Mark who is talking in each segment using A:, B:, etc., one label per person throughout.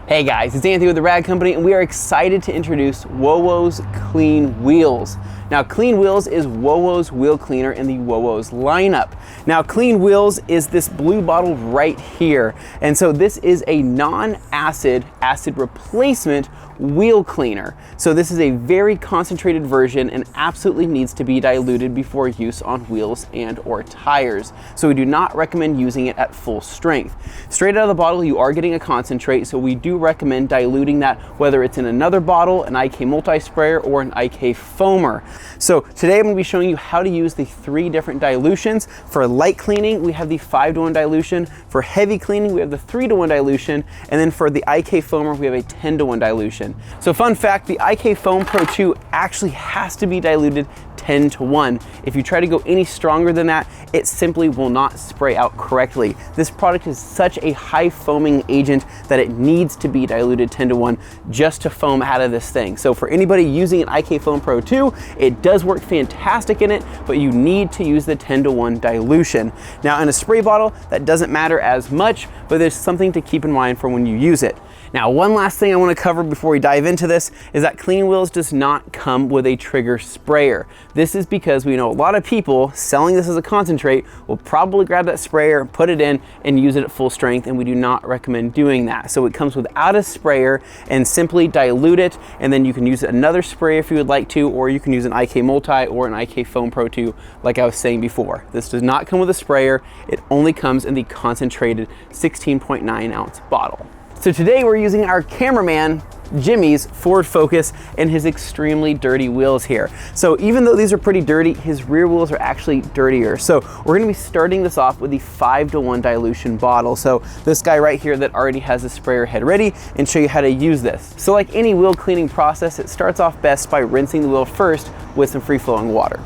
A: Hey guys, it's Anthony with the Rag Company, and we are excited to introduce Wowo's Clean Wheels. Now, Clean Wheels is Wowo's wheel cleaner in the Wowo's lineup. Now, Clean Wheels is this blue bottle right here. And so this is a non-acid, acid replacement wheel cleaner. So this is a very concentrated version and absolutely needs to be diluted before use on wheels and or tires. So we do not recommend using it at full strength. Straight out of the bottle, you are getting a concentrate, so we do recommend diluting that, whether it's in another bottle, an IK multi-sprayer, or an IK foamer. So today I'm going to be showing you how to use the 3 different dilutions. For light cleaning, we have the 5-to-1 dilution. For heavy cleaning, we have the 3-to-1 dilution. And then for the IK foamer, we have a 10-to-1 dilution. So fun fact, the IK Foam Pro 2 actually has to be diluted 10-to-1. If you try to go any stronger than that, it simply will not spray out correctly. This product is such a high foaming agent that it needs to be diluted 10-to-1 just to foam out of this thing. So for anybody using an IK Foam Pro 2, it does work fantastic in it, but you need to use the 10-to-1 dilution. Now in a spray bottle, that doesn't matter as much, but there's something to keep in mind for when you use it. Now, one last thing I want to cover before we dive into this is that Clean Wheels does not come with a trigger sprayer. This is because we know a lot of people selling this as a concentrate will probably grab that sprayer, put it in, and use it at full strength, and we do not recommend doing that. So it comes without a sprayer, and simply dilute it, and then you can use another sprayer if you would like to, or you can use an IK Multi or an IK Foam Pro 2 like I was saying before. This does not come with a sprayer. It only comes in the concentrated 16.9 ounce bottle. So today we're using our cameraman, Jimmy's Ford Focus and his extremely dirty wheels here. So even though these are pretty dirty, his rear wheels are actually dirtier. So we're gonna be starting this off with the 5-to-1 dilution bottle. So this guy right here that already has the sprayer head ready, and show you how to use this. So like any wheel cleaning process, it starts off best by rinsing the wheel first with some free-flowing water.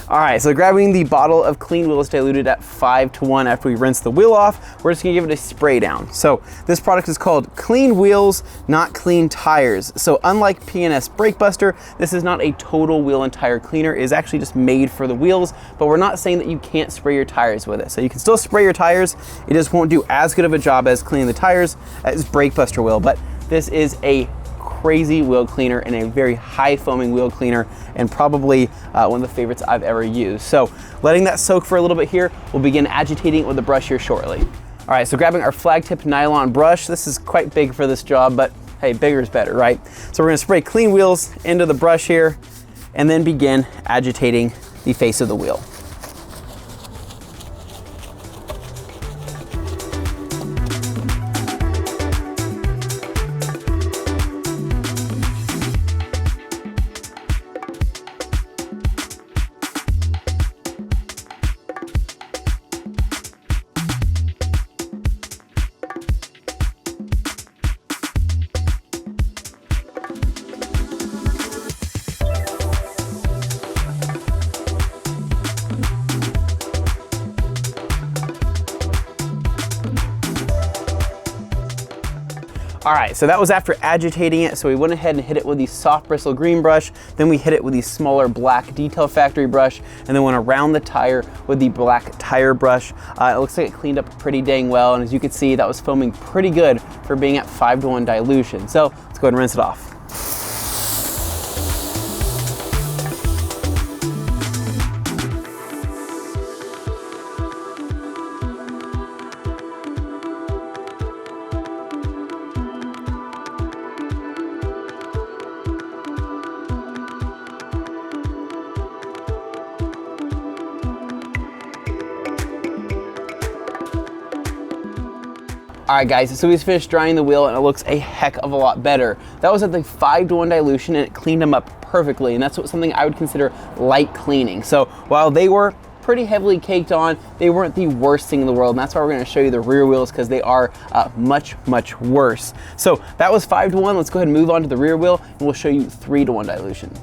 A: All right, so grabbing the bottle of Clean Wheels diluted at 5-to-1 after we rinse the wheel off, we're just gonna give it a spray down. So this product is called Clean Wheels, not Clean Tires. So unlike P&S Brake Buster, this is not a total wheel and tire cleaner. It is actually just made for the wheels, but we're not saying that you can't spray your tires with it. So you can still spray your tires, it just won't do as good of a job as cleaning the tires as Brake Buster will, but this is a crazy wheel cleaner and a very high foaming wheel cleaner, and probably one of the favorites I've ever used. So letting that soak for a little bit here, we'll begin agitating with the brush here shortly. All right, so grabbing our flag tip nylon brush. This is quite big for this job, but hey, bigger is better, right? So we're gonna spray Clean Wheels into the brush here and then begin agitating the face of the wheel. All right, so that was after agitating it. So we went ahead and hit it with the soft bristle green brush. Then we hit it with the smaller black Detail Factory brush, and then went around the tire with the black tire brush. It looks like it cleaned up pretty dang well. And as you can see, that was foaming pretty good for being at 5-to-1 dilution. So let's go ahead and rinse it off. All right guys, so we just finished drying the wheel and it looks a heck of a lot better. That was at the 5-to-1 dilution and it cleaned them up perfectly, and that's something I would consider light cleaning. So while they were pretty heavily caked on, they weren't the worst thing in the world, and that's why we're gonna show you the rear wheels, because they are much, much worse. So that was 5-to-1, let's go ahead and move on to the rear wheel and we'll show you 3-to-1 dilution.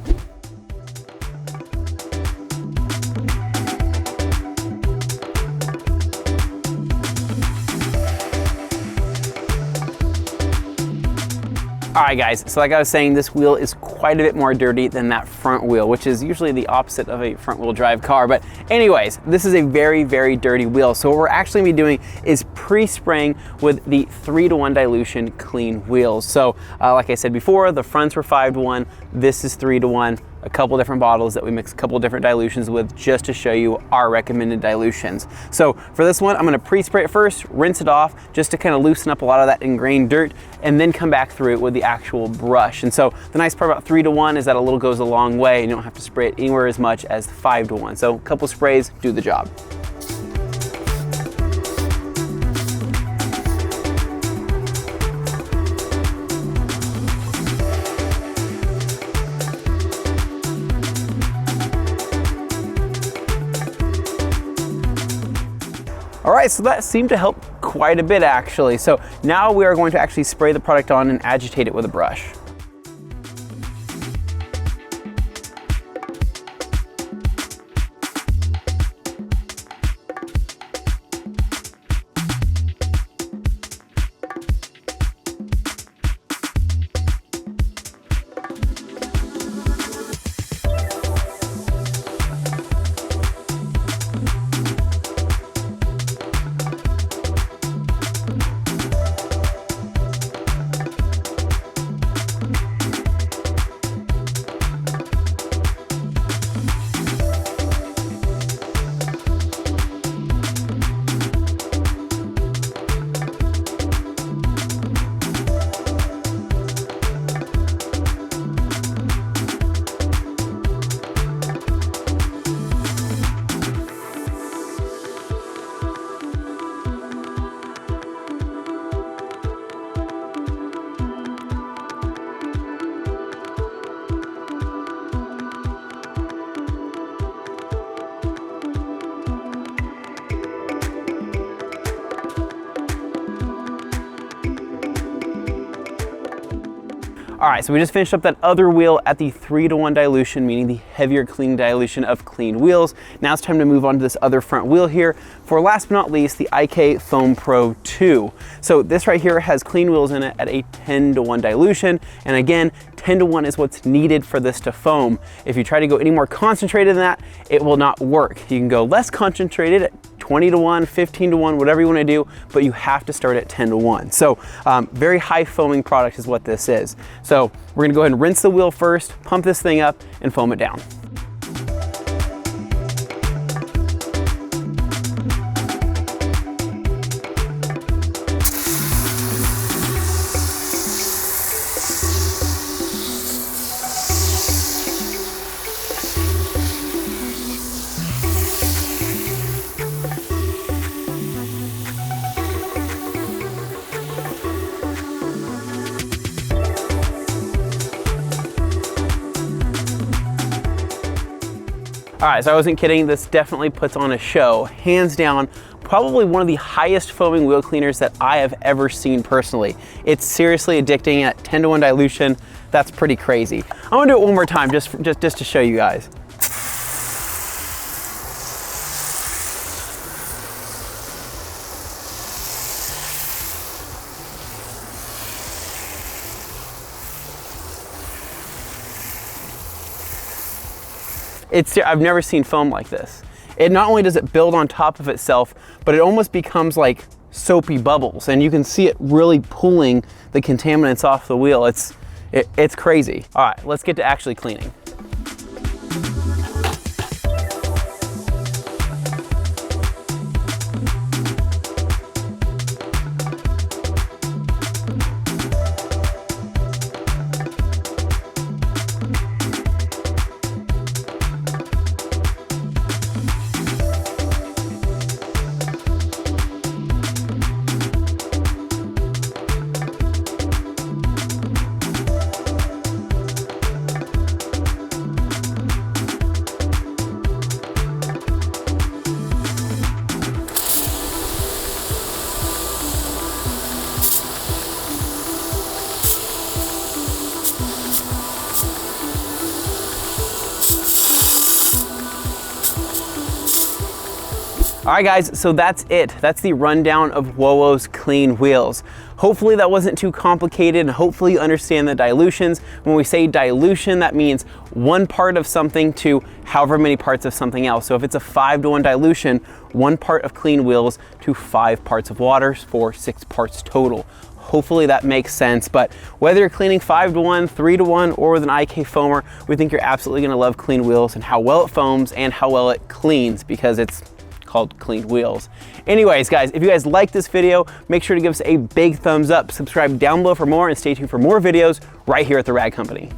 A: All right guys, so like I was saying, this wheel is quite a bit more dirty than that front wheel, which is usually the opposite of a front wheel drive car. But anyways, this is a very, very dirty wheel. So what we're actually gonna be doing is pre-spraying with the 3-to-1 dilution clean wheels. So like I said before, the fronts were 5-to-1, this is 3-to-1. A couple different bottles that we mix a couple different dilutions with just to show you our recommended dilutions. So for this one, I'm gonna pre-spray it first, rinse it off just to kind of loosen up a lot of that ingrained dirt, and then come back through it with the actual brush. And so the nice part about 3-to-1 is that a little goes a long way and you don't have to spray it anywhere as much as 5-to-1. So a couple sprays do the job. All right, so that seemed to help quite a bit actually. So now we are going to actually spray the product on and agitate it with a brush. All right, so we just finished up that other wheel at the 3-to-1 dilution, meaning the heavier clean dilution of clean wheels. Now it's time to move on to this other front wheel here for, last but not least, the IK Foam Pro 2. So this right here has clean wheels in it at a 10-to-1 dilution. And again, 10-to-1 is what's needed for this to foam. If you try to go any more concentrated than that, it will not work. You can go less concentrated at 20-to-1, 15-to-1, whatever you want to do, but you have to start at 10-to-1. So very high foaming product is what this is. So we're gonna go ahead and rinse the wheel first, pump this thing up, and foam it down. All right, so I wasn't kidding, this definitely puts on a show. Hands down, probably one of the highest foaming wheel cleaners that I have ever seen personally. It's seriously addicting at 10-to-1 dilution. That's pretty crazy. I'm gonna do it one more time just to show you guys. I've never seen foam like this. It not only does it build on top of itself, but it almost becomes like soapy bubbles, and you can see it really pulling the contaminants off the wheel. It's crazy. All right, let's get to actually cleaning. All right guys, so that's it. That's the rundown of Wowo's clean wheels. Hopefully that wasn't too complicated, and hopefully you understand the dilutions. When we say dilution, that means one part of something to however many parts of something else. So if it's a 5-to-1 dilution, 1 part of clean wheels to 5 parts of water for 6 parts total. Hopefully that makes sense, but whether you're cleaning 5-to-1, 3-to-1, or with an IK foamer, we think you're absolutely gonna love clean wheels and how well it foams and how well it cleans, because it's called clean wheels. Anyways, guys, if you guys like this video, make sure to give us a big thumbs up, subscribe down below for more, and stay tuned for more videos right here at the Rag Company.